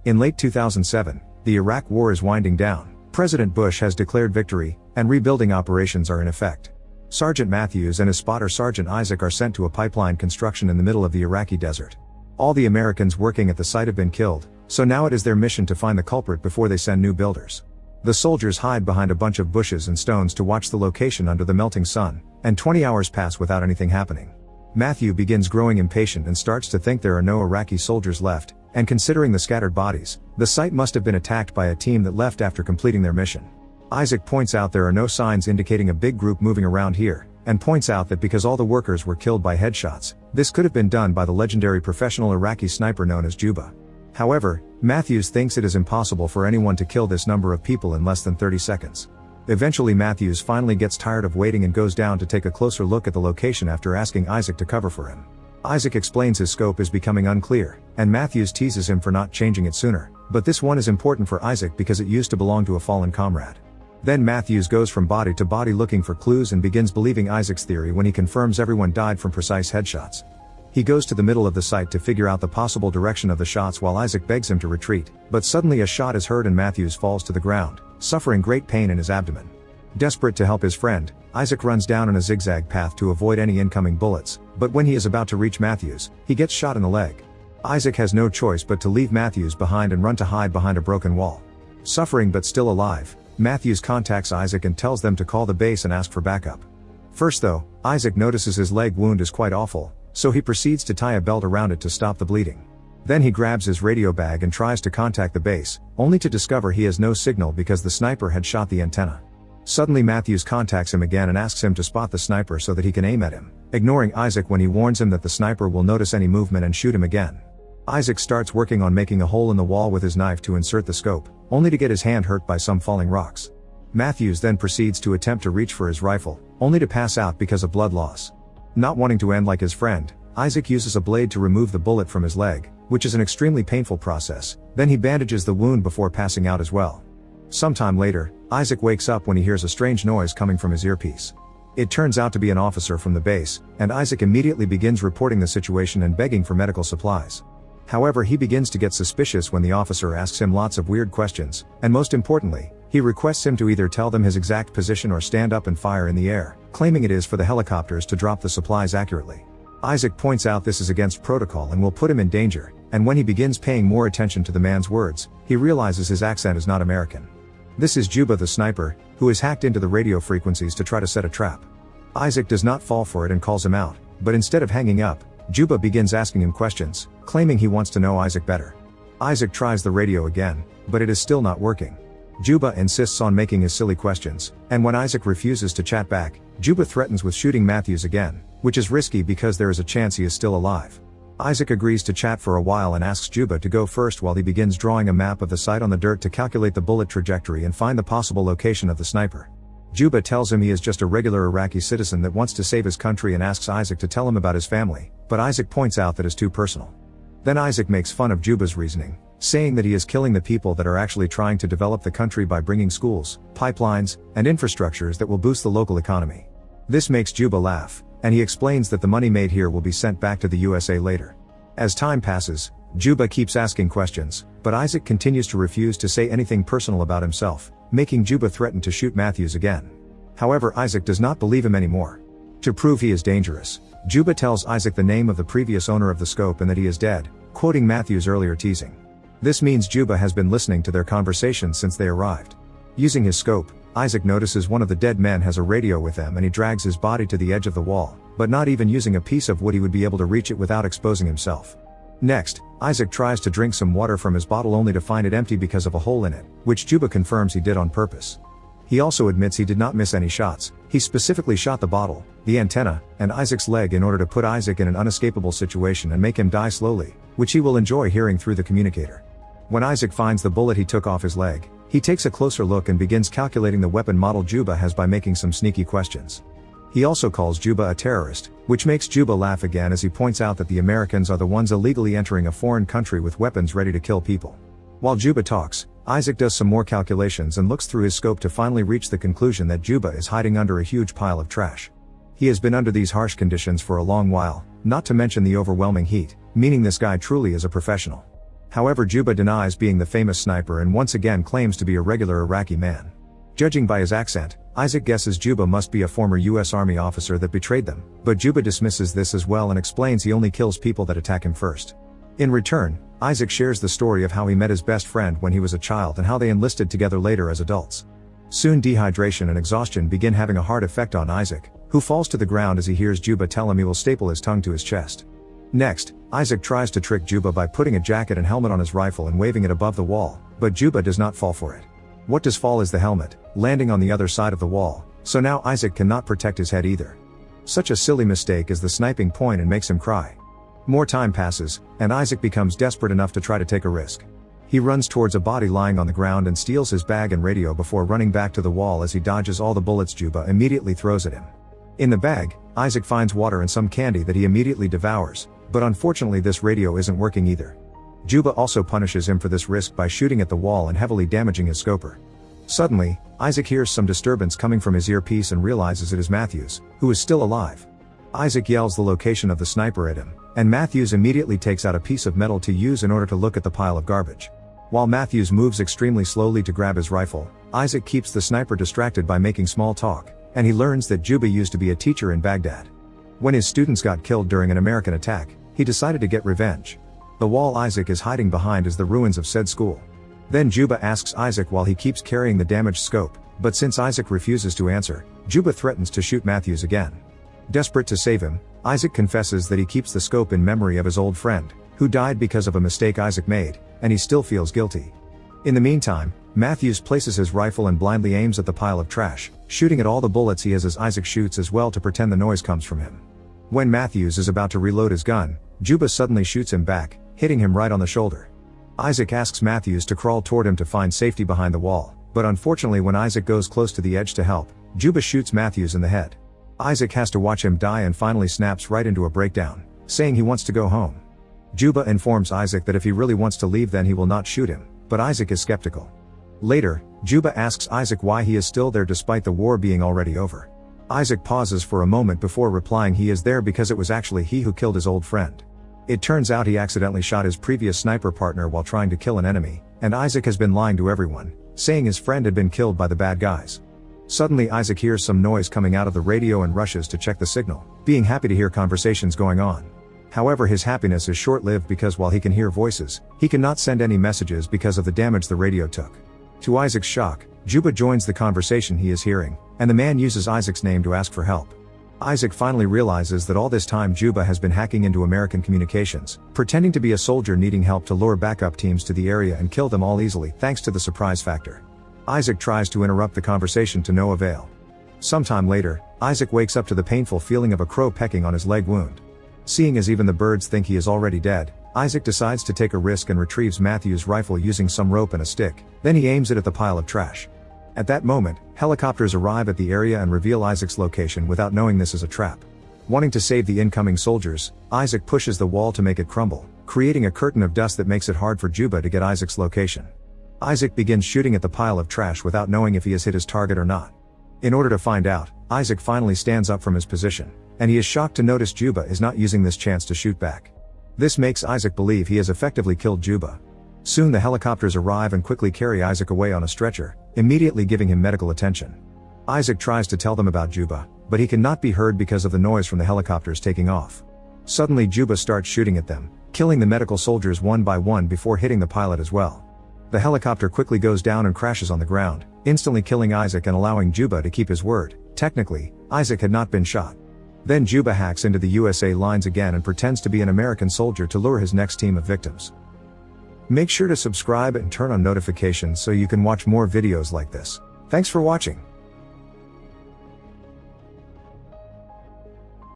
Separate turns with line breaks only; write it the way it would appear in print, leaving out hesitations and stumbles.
In late 2007, the Iraq War is winding down, President Bush has declared victory, and rebuilding operations are in effect. Sergeant Matthews and his spotter Sergeant Isaac are sent to a pipeline construction in the middle of the Iraqi desert. All the Americans working at the site have been killed, so now it is their mission to find the culprit before they send new builders. The soldiers hide behind a bunch of bushes and stones to watch the location under the melting sun, and 20 hours pass without anything happening. Matthew begins growing impatient and starts to think there are no Iraqi soldiers left, and considering the scattered bodies, the site must have been attacked by a team that left after completing their mission. Isaac points out there are no signs indicating a big group moving around here, and points out that because all the workers were killed by headshots, this could have been done by the legendary professional Iraqi sniper known as Juba. However, Matthews thinks it is impossible for anyone to kill this number of people in less than 30 seconds. Eventually Matthews finally gets tired of waiting and goes down to take a closer look at the location after asking Isaac to cover for him. Isaac explains his scope is becoming unclear, and Matthews teases him for not changing it sooner, but this one is important for Isaac because it used to belong to a fallen comrade. Then Matthews goes from body to body looking for clues and begins believing Isaac's theory when he confirms everyone died from precise headshots. He goes to the middle of the site to figure out the possible direction of the shots while Isaac begs him to retreat, but suddenly a shot is heard and Matthews falls to the ground, suffering great pain in his abdomen. Desperate to help his friend, Isaac runs down in a zigzag path to avoid any incoming bullets, but when he is about to reach Matthews, he gets shot in the leg. Isaac has no choice but to leave Matthews behind and run to hide behind a broken wall. Suffering but still alive, Matthews contacts Isaac and tells them to call the base and ask for backup. First though, Isaac notices his leg wound is quite awful, so he proceeds to tie a belt around it to stop the bleeding. Then he grabs his radio bag and tries to contact the base, only to discover he has no signal because the sniper had shot the antenna. Suddenly Matthews contacts him again and asks him to spot the sniper so that he can aim at him, ignoring Isaac when he warns him that the sniper will notice any movement and shoot him again. Isaac starts working on making a hole in the wall with his knife to insert the scope, only to get his hand hurt by some falling rocks. Matthews then proceeds to attempt to reach for his rifle, only to pass out because of blood loss. Not wanting to end like his friend, Isaac uses a blade to remove the bullet from his leg, which is an extremely painful process, then he bandages the wound before passing out as well. Sometime later, Isaac wakes up when he hears a strange noise coming from his earpiece. It turns out to be an officer from the base, and Isaac immediately begins reporting the situation and begging for medical supplies. However, he begins to get suspicious when the officer asks him lots of weird questions, and most importantly, he requests him to either tell them his exact position or stand up and fire in the air, claiming it is for the helicopters to drop the supplies accurately. Isaac points out this is against protocol and will put him in danger, and when he begins paying more attention to the man's words, he realizes his accent is not American. This is Juba the sniper, who has hacked into the radio frequencies to try to set a trap. Isaac does not fall for it and calls him out, but instead of hanging up, Juba begins asking him questions, claiming he wants to know Isaac better. Isaac tries the radio again, but it is still not working. Juba insists on making his silly questions, and when Isaac refuses to chat back, Juba threatens with shooting Matthews again, which is risky because there is a chance he is still alive. Isaac agrees to chat for a while and asks Juba to go first while he begins drawing a map of the site on the dirt to calculate the bullet trajectory and find the possible location of the sniper. Juba tells him he is just a regular Iraqi citizen that wants to save his country and asks Isaac to tell him about his family, but Isaac points out that is too personal. Then Isaac makes fun of Juba's reasoning, saying that he is killing the people that are actually trying to develop the country by bringing schools, pipelines, and infrastructures that will boost the local economy. This makes Juba laugh, and he explains that the money made here will be sent back to the USA later. As time passes, Juba keeps asking questions, but Isaac continues to refuse to say anything personal about himself, making Juba threaten to shoot Matthews again. However, Isaac does not believe him anymore. To prove he is dangerous, Juba tells Isaac the name of the previous owner of the scope and that he is dead, quoting Matthews' earlier teasing. This means Juba has been listening to their conversation since they arrived. Using his scope, Isaac notices one of the dead men has a radio with them and he drags his body to the edge of the wall, but not even using a piece of wood he would be able to reach it without exposing himself. Next, Isaac tries to drink some water from his bottle only to find it empty because of a hole in it, which Juba confirms he did on purpose. He also admits he did not miss any shots, he specifically shot the bottle, the antenna, and Isaac's leg in order to put Isaac in an unescapable situation and make him die slowly, which he will enjoy hearing through the communicator. When Isaac finds the bullet he took off his leg, he takes a closer look and begins calculating the weapon model Juba has by making some sneaky questions. He also calls Juba a terrorist, which makes Juba laugh again as he points out that the Americans are the ones illegally entering a foreign country with weapons ready to kill people. While Juba talks, Isaac does some more calculations and looks through his scope to finally reach the conclusion that Juba is hiding under a huge pile of trash. He has been under these harsh conditions for a long while, not to mention the overwhelming heat, meaning this guy truly is a professional. However, Juba denies being the famous sniper and once again claims to be a regular Iraqi man. Judging by his accent, Isaac guesses Juba must be a former US Army officer that betrayed them, but Juba dismisses this as well and explains he only kills people that attack him first. In return, Isaac shares the story of how he met his best friend when he was a child and how they enlisted together later as adults. Soon dehydration and exhaustion begin having a hard effect on Isaac, who falls to the ground as he hears Juba tell him he will staple his tongue to his chest. Next, Isaac tries to trick Juba by putting a jacket and helmet on his rifle and waving it above the wall, but Juba does not fall for it. What does fall is the helmet, landing on the other side of the wall, so now Isaac cannot protect his head either. Such a silly mistake is the sniping point and makes him cry. More time passes, and Isaac becomes desperate enough to try to take a risk. He runs towards a body lying on the ground and steals his bag and radio before running back to the wall as he dodges all the bullets Juba immediately throws at him. In the bag, Isaac finds water and some candy that he immediately devours, but unfortunately this radio isn't working either. Juba also punishes him for this risk by shooting at the wall and heavily damaging his scoper. Suddenly, Isaac hears some disturbance coming from his earpiece and realizes it is Matthews, who is still alive. Isaac yells the location of the sniper at him, and Matthews immediately takes out a piece of metal to use in order to look at the pile of garbage. While Matthews moves extremely slowly to grab his rifle, Isaac keeps the sniper distracted by making small talk, and he learns that Juba used to be a teacher in Baghdad. When his students got killed during an American attack, he decided to get revenge. The wall Isaac is hiding behind is the ruins of said school. Then Juba asks Isaac while he keeps carrying the damaged scope, but since Isaac refuses to answer, Juba threatens to shoot Matthews again. Desperate to save him, Isaac confesses that he keeps the scope in memory of his old friend, who died because of a mistake Isaac made, and he still feels guilty. In the meantime, Matthews places his rifle and blindly aims at the pile of trash, shooting at all the bullets he has as Isaac shoots as well to pretend the noise comes from him. When Matthews is about to reload his gun, Juba suddenly shoots him back, hitting him right on the shoulder. Isaac asks Matthews to crawl toward him to find safety behind the wall, but unfortunately when Isaac goes close to the edge to help, Juba shoots Matthews in the head. Isaac has to watch him die and finally snaps right into a breakdown, saying he wants to go home. Juba informs Isaac that if he really wants to leave then he will not shoot him, but Isaac is skeptical. Later, Juba asks Isaac why he is still there despite the war being already over. Isaac pauses for a moment before replying he is there because it was actually he who killed his old friend. It turns out he accidentally shot his previous sniper partner while trying to kill an enemy, and Isaac has been lying to everyone, saying his friend had been killed by the bad guys. Suddenly Isaac hears some noise coming out of the radio and rushes to check the signal, being happy to hear conversations going on. However, his happiness is short-lived because while he can hear voices, he cannot send any messages because of the damage the radio took. To Isaac's shock, Juba joins the conversation he is hearing, and the man uses Isaac's name to ask for help. Isaac finally realizes that all this time Juba has been hacking into American communications, pretending to be a soldier needing help to lure backup teams to the area and kill them all easily thanks to the surprise factor. Isaac tries to interrupt the conversation to no avail. Sometime later, Isaac wakes up to the painful feeling of a crow pecking on his leg wound. Seeing as even the birds think he is already dead, Isaac decides to take a risk and retrieves Matthew's rifle using some rope and a stick, then he aims it at the pile of trash. At that moment, helicopters arrive at the area and reveal Isaac's location without knowing this is a trap. Wanting to save the incoming soldiers, Isaac pushes the wall to make it crumble, creating a curtain of dust that makes it hard for Juba to get Isaac's location. Isaac begins shooting at the pile of trash without knowing if he has hit his target or not. In order to find out, Isaac finally stands up from his position, and he is shocked to notice Juba is not using this chance to shoot back. This makes Isaac believe he has effectively killed Juba. Soon the helicopters arrive and quickly carry Isaac away on a stretcher, immediately giving him medical attention. Isaac tries to tell them about Juba, but he cannot be heard because of the noise from the helicopters taking off. Suddenly Juba starts shooting at them, killing the medical soldiers one by one before hitting the pilot as well. The helicopter quickly goes down and crashes on the ground, instantly killing Isaac and allowing Juba to keep his word. Technically, Isaac had not been shot. Then Juba hacks into the USA lines again and pretends to be an American soldier to lure his next team of victims. Make sure to subscribe and turn on notifications so you can watch more videos like this. Thanks for watching.